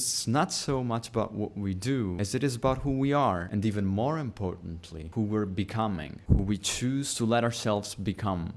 It's not so much about what we do as it is about who we are, and even more importantly, who we're becoming, who we choose to let ourselves become.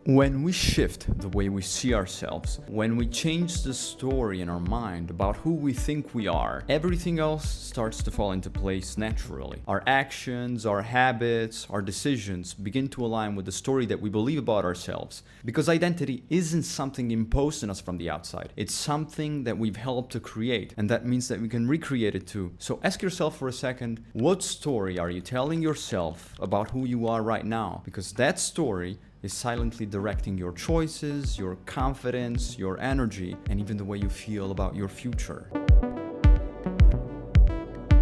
When we shift the way we see ourselves, when we change the story in our mind about who we think we are, everything else starts to fall into place naturally. Our actions, our habits, our decisions begin to align with the story that we believe about ourselves. Because identity isn't something imposed on us from the outside. It's something that we've helped to create, and that means that we can recreate it too. So ask yourself for a second, what story are you telling yourself about who you are right now? Because that story is silently directing your choices, your confidence, your energy, and even the way you feel about your future.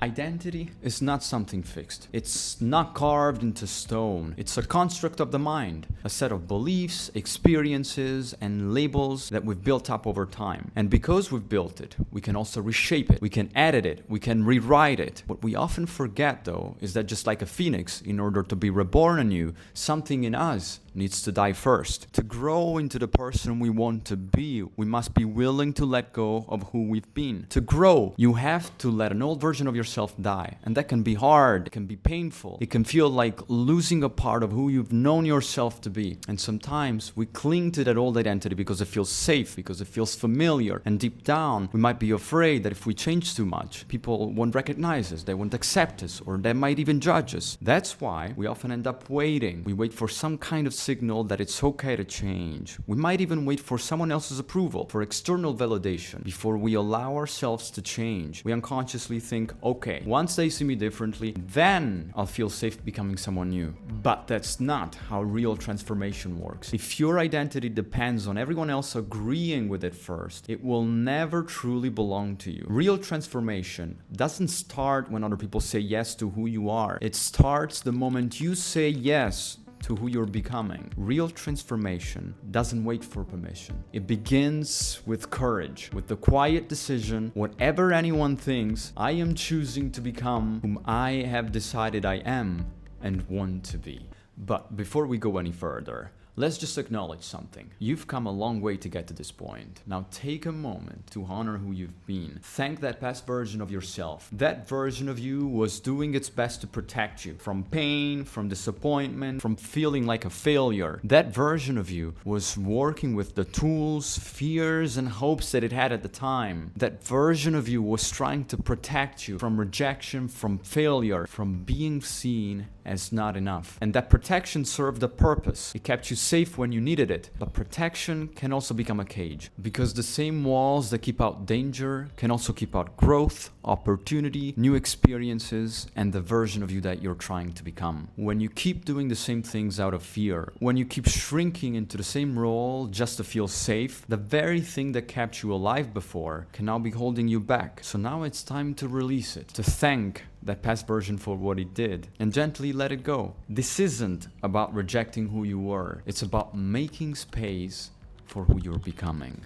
Identity is not something fixed. It's not carved into stone. It's a construct of the mind, a set of beliefs, experiences, and labels that we've built up over time. And because we've built it, we can also reshape it, we can edit it, we can rewrite it. What we often forget, though, is that just like a phoenix, in order to be reborn anew, something in us needs to die first. To grow into the person we want to be, we must be willing to let go of who we've been. To grow, you have to let an old version of yourself die. And that can be hard, it can be painful. It can feel like losing a part of who you've known yourself to be. And sometimes we cling to that old identity because it feels safe, because it feels familiar. And deep down, we might be afraid that if we change too much, people won't recognize us, they won't accept us, or they might even judge us. That's why we often end up waiting. We wait for some kind of signal that it's okay to change. We might even wait for someone else's approval, for external validation, before we allow ourselves to change. We unconsciously think, okay, once they see me differently, then I'll feel safe becoming someone new. But that's not how real transformation works. If your identity depends on everyone else agreeing with it first, it will never truly belong to you. Real transformation doesn't start when other people say yes to who you are. It starts the moment you say yes to who you're becoming. Real transformation doesn't wait for permission. It begins with courage, with the quiet decision, whatever anyone thinks, I am choosing to become whom I have decided I am and want to be. But before we go any further, let's just acknowledge something. You've come a long way to get to this point. Now take a moment to honor who you've been. Thank that past version of yourself. That version of you was doing its best to protect you from pain, from disappointment, from feeling like a failure. That version of you was working with the tools, fears, and hopes that it had at the time. That version of you was trying to protect you from rejection, from failure, from being seen as not enough. And that protection served a purpose. It kept you safe when you needed it. But protection can also become a cage, because the same walls that keep out danger can also keep out growth, opportunity, new experiences, and the version of you that you're trying to become. When you keep doing the same things out of fear, when you keep shrinking into the same role just to feel safe, the very thing that kept you alive before can now be holding you back. So now it's time to release it, to thank that past version for what it did, and gently let it go. This isn't about rejecting who you were. It's about making space for who you're becoming.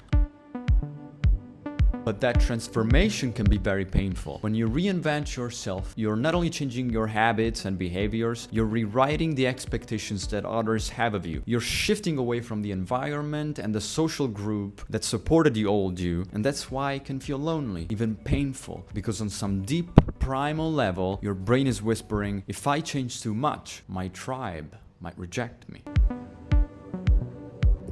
But that transformation can be very painful. When you reinvent yourself, you're not only changing your habits and behaviors, you're rewriting the expectations that others have of you. You're shifting away from the environment and the social group that supported the old you, and that's why it can feel lonely, even painful, because on some deep, primal level, your brain is whispering, if I change too much, my tribe might reject me.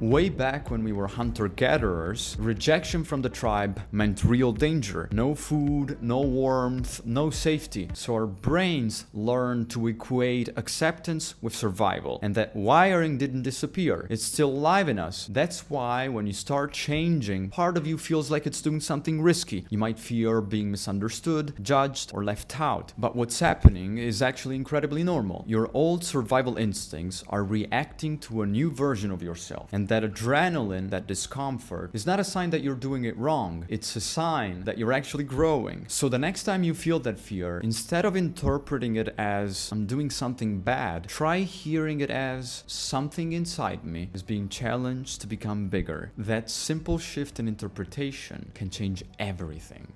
Way back when we were hunter-gatherers, rejection from the tribe meant real danger. No food, no warmth, no safety. So our brains learned to equate acceptance with survival. And that wiring didn't disappear. It's still alive in us. That's why when you start changing, part of you feels like it's doing something risky. You might fear being misunderstood, judged, or left out. But what's happening is actually incredibly normal. Your old survival instincts are reacting to a new version of yourself. And that adrenaline, that discomfort, is not a sign that you're doing it wrong. It's a sign that you're actually growing. So the next time you feel that fear, instead of interpreting it as I'm doing something bad, try hearing it as something inside me is being challenged to become bigger. That simple shift in interpretation can change everything.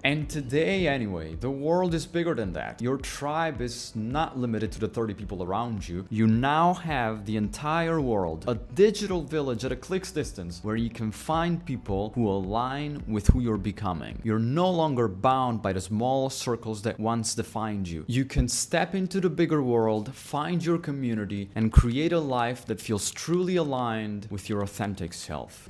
And today, anyway, the world is bigger than that. Your tribe is not limited to the 30 people around you. You now have the entire world, a digital village at a click's distance where you can find people who align with who you're becoming. You're no longer bound by the small circles that once defined you. You can step into the bigger world, find your community, and create a life that feels truly aligned with your authentic self.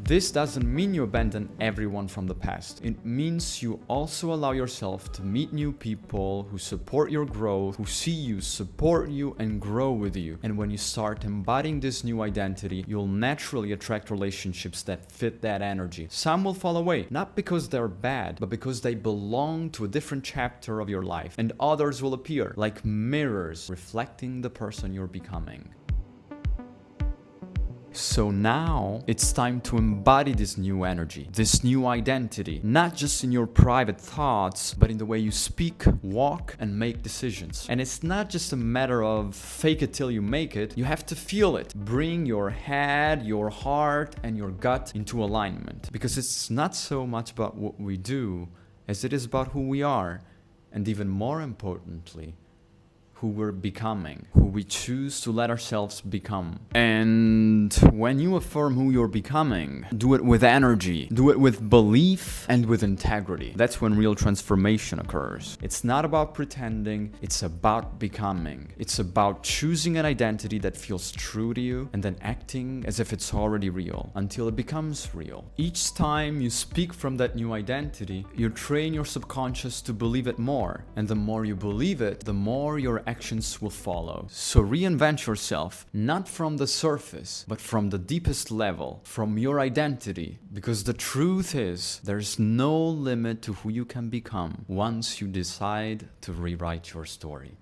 This doesn't mean you abandon everyone from the past. It means you also allow yourself to meet new people who support your growth, who see you, support you, and grow with you. And when you start embodying this new identity, you'll naturally attract relationships that fit that energy. Some will fall away, not because they're bad, but because they belong to a different chapter of your life. And others will appear like mirrors reflecting the person you're becoming. So now it's time to embody this new energy, this new identity, not just in your private thoughts, but in the way you speak, walk, and make decisions. And it's not just a matter of fake it till you make it, you have to feel it. Bring your head, your heart, and your gut into alignment. Because it's not so much about what we do as it is about who we are, and even more importantly, who we're becoming, who we choose to let ourselves become. And when you affirm who you're becoming, do it with energy, do it with belief and with integrity. That's when real transformation occurs. It's not about pretending, it's about becoming. It's about choosing an identity that feels true to you and then acting as if it's already real until it becomes real. Each time you speak from that new identity, you train your subconscious to believe it more. And the more you believe it, the more your actions will follow. So reinvent yourself, not from the surface, but from the deepest level, from your identity. Because the truth is, there's no limit to who you can become once you decide to rewrite your story.